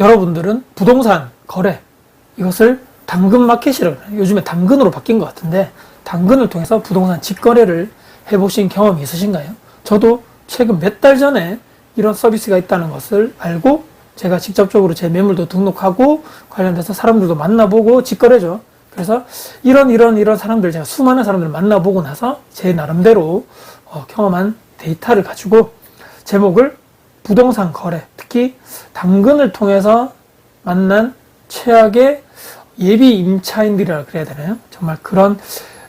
여러분들은 부동산 거래, 이것을 당근 마켓이라고 해요. 요즘에 당근으로 바뀐 것 같은데, 당근을 통해서 부동산 직거래를 해보신 경험이 있으신가요? 저도 최근 몇 달 전에 이런 서비스가 있다는 것을 알고 제가 직접적으로 제 매물도 등록하고 관련돼서 사람들도 만나보고 직거래죠. 그래서 이런 사람들, 제가 수많은 사람들을 만나보고 나서 제 나름대로 경험한 데이터를 가지고 제목을 부동산 거래, 특히 당근을 통해서 만난 최악의 예비 임차인들이라 그래야 되나요? 정말 그런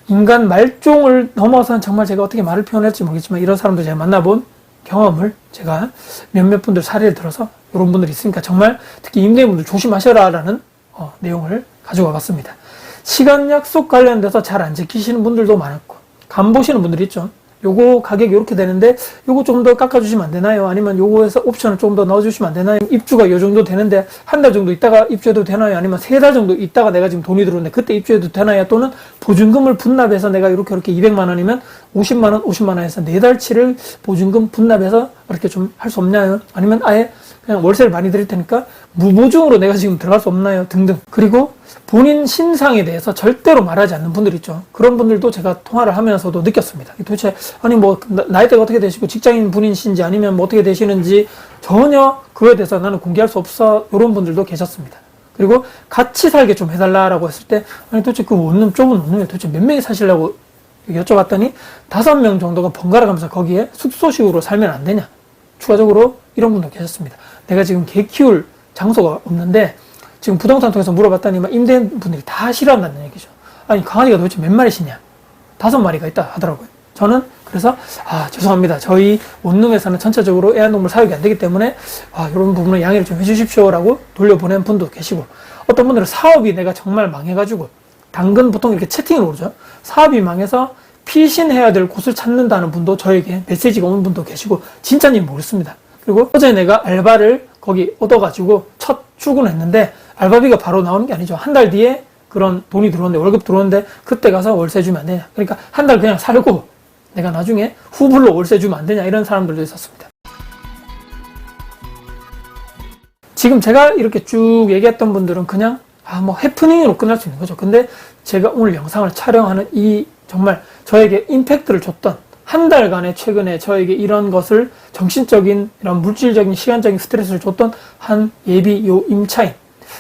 인간 말종을 넘어선 정말 제가 어떻게 말을 표현할지 모르겠지만 이런 사람들 제가 만나본 경험을 제가 몇몇 분들 사례를 들어서 이런 분들이 있으니까 정말 특히 임대인분들 조심하셔라라는 내용을 가져와 봤습니다. 시간 약속 관련돼서 잘 안 지키시는 분들도 많았고, 간 보시는 분들이 있죠. 요거 가격이 이렇게 되는데 요거 좀 더 깎아주시면 안 되나요? 아니면 요거에서 옵션을 좀 더 넣어주시면 안 되나요? 입주가 요 정도 되는데 한 달 정도 있다가 입주해도 되나요? 아니면 3달 정도 있다가 내가 지금 돈이 들어오는데 그때 입주해도 되나요? 또는 보증금을 분납해서 내가 이렇게 200만 원이면 50만 원에서 4달치를 보증금 분납해서 이렇게 좀 할 수 없나요? 아니면 아예 그냥 월세를 많이 드릴 테니까 무보증으로 내가 지금 들어갈 수 없나요? 등등. 그리고 본인 신상에 대해서 절대로 말하지 않는 분들 있죠. 그런 분들도 제가 통화를 하면서도 느꼈습니다. 도대체 아니 뭐 나이대가 어떻게 되시고 직장인 분이신지 아니면 뭐 어떻게 되시는지 전혀 그거에 대해서 나는 공개할 수 없어, 이런 분들도 계셨습니다. 그리고 같이 살게 좀 해달라고 했을 때 아니 도대체 그 원룸, 좁은 원룸에 도대체 몇 명이 사시려고 여쭤봤더니 5명 정도가 번갈아 가면서 거기에 숙소식으로 살면 안 되냐, 추가적으로 이런 분도 계셨습니다. 내가 지금 개 키울 장소가 없는데 지금 부동산 통해서 물어봤더니 임대인분들이 다 싫어한다는 얘기죠. 아니 강아지가 도대체 몇 마리시냐, 5마리가 있다 하더라고요. 저는 그래서 죄송합니다, 저희 원룸에서는 전체적으로 애완동물 사육이 안 되기 때문에 이런 부분은 양해를 좀 해주십시오 라고 돌려보낸 분도 계시고, 어떤 분들은 사업이 내가 정말 망해가지고, 당근 보통 이렇게 채팅으로 오죠. 사업이 망해서 피신해야 될 곳을 찾는다는 분도 저에게 메시지가 온 분도 계시고, 진짜인지 모르겠습니다. 그리고 어제 내가 알바를 거기 얻어가지고 첫 출근했는데 알바비가 바로 나오는 게 아니죠. 한 달 뒤에 그런 돈이 들어오는데, 월급 들어오는데 그때 가서 월세 주면 안 되냐, 그러니까 한 달 그냥 살고 내가 나중에 후불로 월세 주면 안 되냐, 이런 사람들도 있었습니다. 지금 제가 이렇게 쭉 얘기했던 분들은 그냥 뭐 해프닝으로 끝날 수 있는 거죠. 근데 제가 오늘 영상을 촬영하는 이 정말 저에게 임팩트를 줬던, 한 달간의 최근에 저에게 이런 것을 정신적인 이런 물질적인 시간적인 스트레스를 줬던 한 예비 임차인,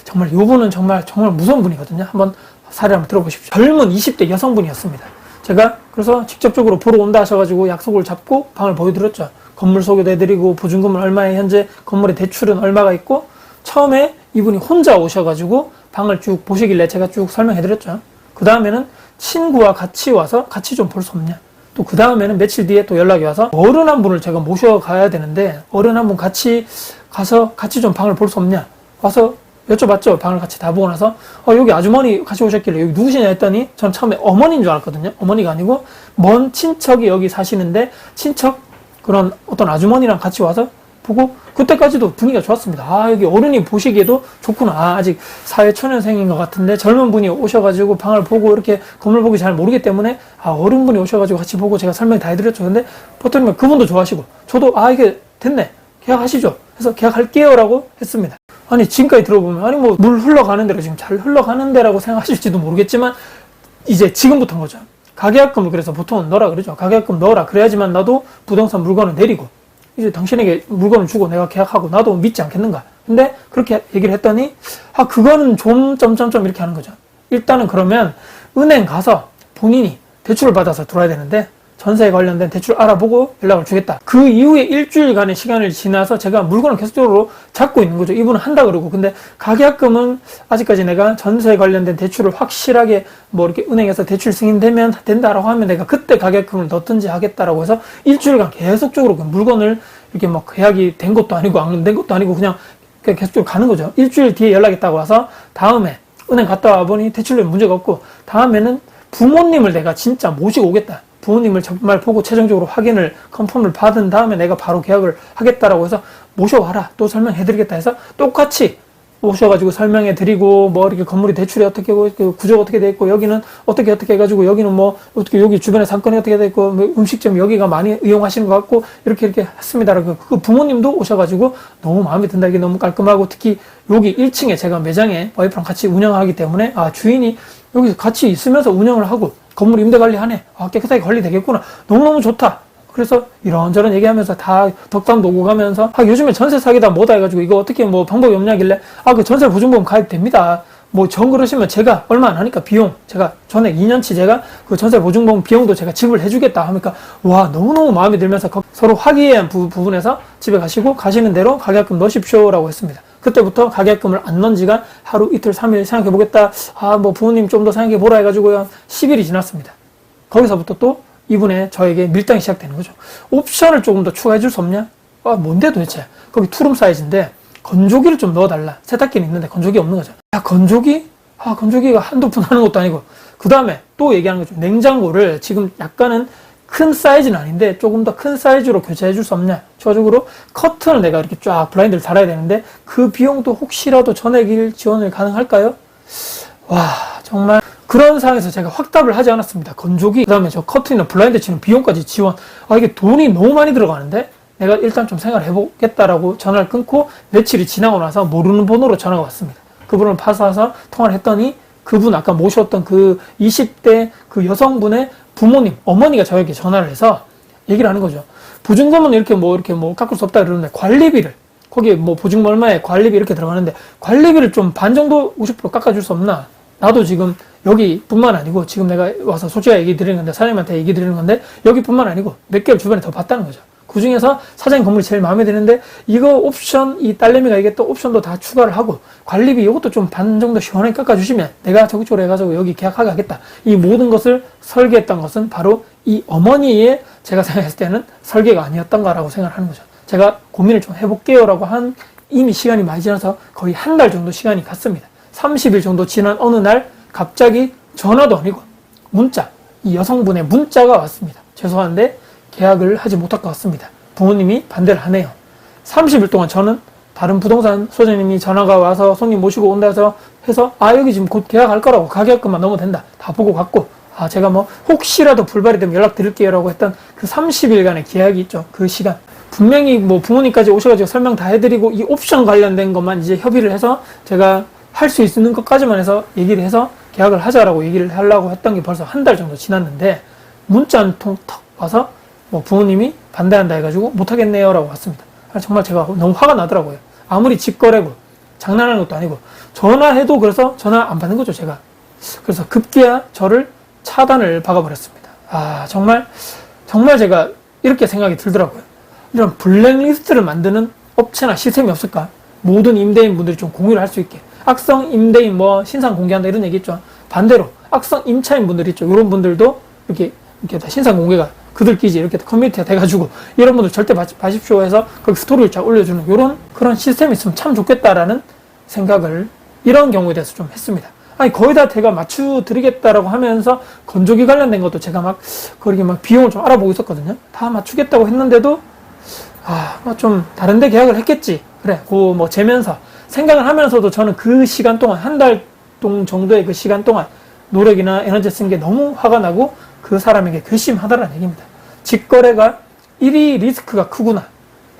정말 요분은 정말 무서운 분이거든요. 한번 사례 한번 들어보십시오. 젊은 20대 여성분이었습니다. 제가 그래서 직접적으로 보러 온다 하셔가지고 약속을 잡고 방을 보여드렸죠. 건물 소개도 해드리고 보증금은 얼마에, 현재 건물의 대출은 얼마가 있고, 처음에 이분이 혼자 오셔가지고 방을 쭉 보시길래 제가 쭉 설명해드렸죠. 그 다음에는 친구와 같이 와서 같이 좀 볼 수 없냐, 또 그 다음에는 며칠 뒤에 또 연락이 와서 어른 한 분을 제가 모셔가야 되는데 어른 한 분 같이 가서 같이 좀 방을 볼 수 없냐, 와서 여쭤봤죠. 방을 같이 다 보고 나서 여기 아주머니 같이 오셨길래 여기 누구시냐 했더니 전 처음에 어머니인 줄 알았거든요. 어머니가 아니고 먼 친척이 여기 사시는데 친척 그런 어떤 아주머니랑 같이 와서 보고, 그때까지도 분위기가 좋았습니다. 여기 어른이 보시기에도 좋구나. 아직 사회초년생인 것 같은데 젊은 분이 오셔가지고 방을 보고 이렇게 건물 보기 잘 모르기 때문에 어른분이 오셔가지고 같이 보고 제가 설명 다 해드렸죠. 근데 버터님 그분도 좋아하시고 저도 이게 됐네, 계약하시죠. 그래서 계약할게요 라고 했습니다. 아니 지금까지 들어보면 뭐 물 흘러가는 대로 지금 잘 흘러가는 데라고 생각하실지도 모르겠지만 이제 지금부터인 거죠. 가계약금을 그래서 보통은 넣으라 그러죠. 가계약금 넣어라, 그래야지만 나도 부동산 물건을 내리고 이제 당신에게 물건을 주고 내가 계약하고 나도 믿지 않겠는가. 근데 그렇게 얘기를 했더니 그거는 좀 이렇게 하는 거죠. 일단은 그러면 은행 가서 본인이 대출을 받아서 들어와야 되는데 전세에 관련된 대출 알아보고 연락을 주겠다. 그 이후에 일주일간의 시간을 지나서 제가 물건을 계속적으로 잡고 있는 거죠. 이분은 한다 그러고, 근데 가계약금은 아직까지 내가 전세에 관련된 대출을 확실하게 뭐 이렇게 은행에서 대출 승인되면 된다라고 하면 내가 그때 가계약금을 넣든지 하겠다라고 해서 일주일간 계속적으로 그 물건을 이렇게 막 계약이 된 것도 아니고 안 된 것도 아니고 그냥 계속적으로 가는 거죠. 일주일 뒤에 연락했다고 와서 다음에 은행 갔다 와보니 대출에 문제가 없고, 다음에는 부모님을 내가 진짜 모시고 오겠다, 부모님을 정말 보고 최종적으로 확인을 컨펌을 받은 다음에 내가 바로 계약을 하겠다라고 해서 모셔와라, 또 설명해드리겠다 해서 똑같이 오셔가지고 설명해 드리고, 뭐 이렇게 건물이 대출이 어떻게 고 구조가 어떻게 돼 있고, 여기는 어떻게 해가지고, 여기는 뭐 어떻게 여기 주변에 상권이 어떻게 돼 있고, 뭐 음식점 여기가 많이 이용하시는 것 같고, 이렇게 했습니다라고. 그 부모님도 오셔가지고 너무 마음에 든다. 이게 너무 깔끔하고, 특히 여기 1층에 제가 매장에 와이프랑 같이 운영하기 때문에, 아, 주인이 여기서 같이 있으면서 운영을 하고, 건물 임대 관리하네. 아, 깨끗하게 관리되겠구나. 너무너무 좋다. 그래서 이런저런 얘기하면서 다 덕담도 오고 가면서, 아, 요즘에 전세 사기다 뭐다 해가지고 이거 어떻게 뭐 방법이 없냐길래, 아, 그 전세 보증보험 가입됩니다. 뭐 전 그러시면 제가 얼마 안 하니까 비용, 제가 전에 2년치 제가 그 전세 보증보험 비용도 제가 지불해주겠다 하니까, 와, 너무너무 마음에 들면서 서로 화기애애한 부분에서 집에 가시고 가시는 대로 가계약금 넣으십시오라고 했습니다. 그때부터 가계약금을 안 넣은 지가 하루 이틀 3일 생각해보겠다. 아, 뭐 부모님 좀 더 생각해보라 해가지고요. 10일이 지났습니다. 거기서부터 또 이분의 저에게 밀당이 시작되는 거죠. 옵션을 조금 더 추가해 줄 수 없냐? 아, 뭔데 도대체? 거기 투룸 사이즈인데 건조기를 좀 넣어달라. 세탁기는 있는데 건조기 없는 거죠. 아, 건조기? 아, 건조기가 한두 푼 하는 것도 아니고. 그 다음에 또 얘기하는 거죠. 냉장고를 지금 약간은 큰 사이즈는 아닌데 조금 더 큰 사이즈로 교체해 줄 수 없냐? 추가적으로 커튼을 내가 이렇게 쫙 블라인드를 달아야 되는데 그 비용도 혹시라도 전액 지원을 가능할까요? 와, 정말 그런 상황에서 제가 확답을 하지 않았습니다. 건조기, 그 다음에 저 커튼이나 블라인드 치는 비용까지 지원. 아, 이게 돈이 너무 많이 들어가는데 내가 일단 좀 생각을 해보겠다라고 전화를 끊고 며칠이 지나고 나서 모르는 번호로 전화가 왔습니다. 그분을 파서와서 통화를 했더니 그분 아까 모셨던 그 20대 그 여성분의 부모님, 어머니가 저에게 전화를 해서 얘기를 하는 거죠. 보증금은 이렇게 뭐 깎을 수 없다 그러는데 관리비를, 거기에 뭐 보증금 얼마에 관리비 이렇게 들어가는데 관리비를 좀 반 정도 50% 깎아줄 수 없나? 나도 지금 여기뿐만 아니고 지금 내가 와서 솔직하게 얘기 드리는 건데, 사장님한테 얘기 드리는 건데 여기뿐만 아니고 몇 개월 주변에 더 봤다는 거죠. 그 중에서 사장님 건물이 제일 마음에 드는데 이거 옵션, 이 딸내미가 이게 또 옵션도 다 추가를 하고 관리비 이것도 좀 반 정도 시원하게 깎아주시면 내가 적극적으로 해가지고 여기 계약하게 하겠다. 이 모든 것을 설계했던 것은 바로 이 어머니의, 제가 생각했을 때는 설계가 아니었던가라고 생각을 하는 거죠. 제가 고민을 좀 해볼게요 라고 한 이미 시간이 많이 지나서 거의 한 달 정도 시간이 갔습니다. 30일 정도 지난 어느 날 갑자기 전화도 아니고 문자, 이 여성분의 문자가 왔습니다. 죄송한데 계약을 하지 못할 것 같습니다. 부모님이 반대를 하네요. 30일 동안 저는 다른 부동산 소장님이 전화가 와서 손님 모시고 온다 해서 아, 여기 지금 곧 계약할 거라고, 가계약금만 넣으면 된다 다 보고 갔고, 아, 제가 뭐 혹시라도 불발이 되면 연락 드릴게요 라고 했던 그 30일간의 계약이 있죠. 그 시간 분명히 뭐 부모님까지 오셔가지고 설명 다 해드리고 이 옵션 관련된 것만 이제 협의를 해서 제가 할 수 있는 것까지만 해서 얘기를 해서 계약을 하자라고 얘기를 하려고 했던 게 벌써 한 달 정도 지났는데 문자 한 통 턱 와서 뭐 부모님이 반대한다 해가지고 못하겠네요 라고 왔습니다. 정말 제가 너무 화가 나더라고요. 아무리 직거래고 장난하는 것도 아니고 전화해도 그래서 전화 안 받는 거죠, 제가. 그래서 급기야 저를 차단을 박아버렸습니다. 아, 정말 제가 이렇게 생각이 들더라고요. 이런 블랙리스트를 만드는 업체나 시스템이 없을까? 모든 임대인 분들이 좀 공유를 할 수 있게. 악성 임대인 뭐 신상 공개한다 이런 얘기 있죠. 반대로 악성 임차인 분들 있죠. 이런 분들도 이렇게 다 신상 공개가 그들끼리 이렇게 커뮤니티가 돼가지고 이런 분들 절대 봐십시오 해서 거기 스토리를 쫙 올려주는 그런 시스템이 있으면 참 좋겠다라는 생각을 이런 경우에 대해서 좀 했습니다. 아니, 거의 다 제가 맞춰드리겠다라고 하면서 건조기 관련된 것도 제가 그렇게 비용을 좀 알아보고 있었거든요. 다 맞추겠다고 했는데도 좀 다른데 계약을 했겠지. 그래, 뭐 재면서 생각을 하면서도 저는 그 시간 동안 한 달 정도의 그 시간 동안 노력이나 에너지 쓴 게 너무 화가 나고 그 사람에게 괘씸하다라는 얘기입니다. 직거래가 이리 리스크가 크구나.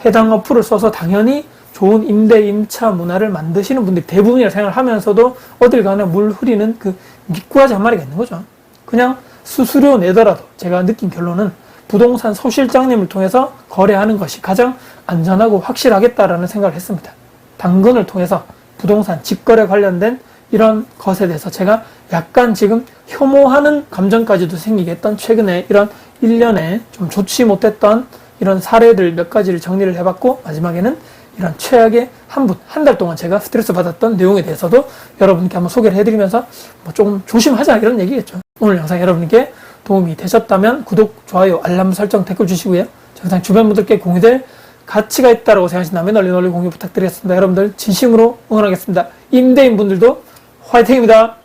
해당 어플을 써서 당연히 좋은 임대 임차 문화를 만드시는 분들이 대부분이라 생각을 하면서도 어딜 가나 물 흐리는 그 미꾸라지 한 마리가 있는 거죠. 그냥 수수료 내더라도 제가 느낀 결론은 부동산 소실장님을 통해서 거래하는 것이 가장 안전하고 확실하겠다라는 생각을 했습니다. 당근을 통해서 부동산 직거래 관련된 이런 것에 대해서 제가 약간 지금 혐오하는 감정까지도 생기게 했던 최근에 이런 1년에 좀 좋지 못했던 이런 사례들 몇 가지를 정리를 해봤고, 마지막에는 이런 최악의 한 달 동안 제가 스트레스 받았던 내용에 대해서도 여러분께 한번 소개를 해드리면서 뭐 조금 조심하자 이런 얘기겠죠. 오늘 영상 여러분께 도움이 되셨다면 구독, 좋아요, 알람 설정, 댓글 주시고요. 영상 주변 분들께 공유될 가치가 있다고 생각하신다면 널리 공유 부탁드리겠습니다. 여러분들 진심으로 응원하겠습니다. 임대인 분들도 화이팅입니다.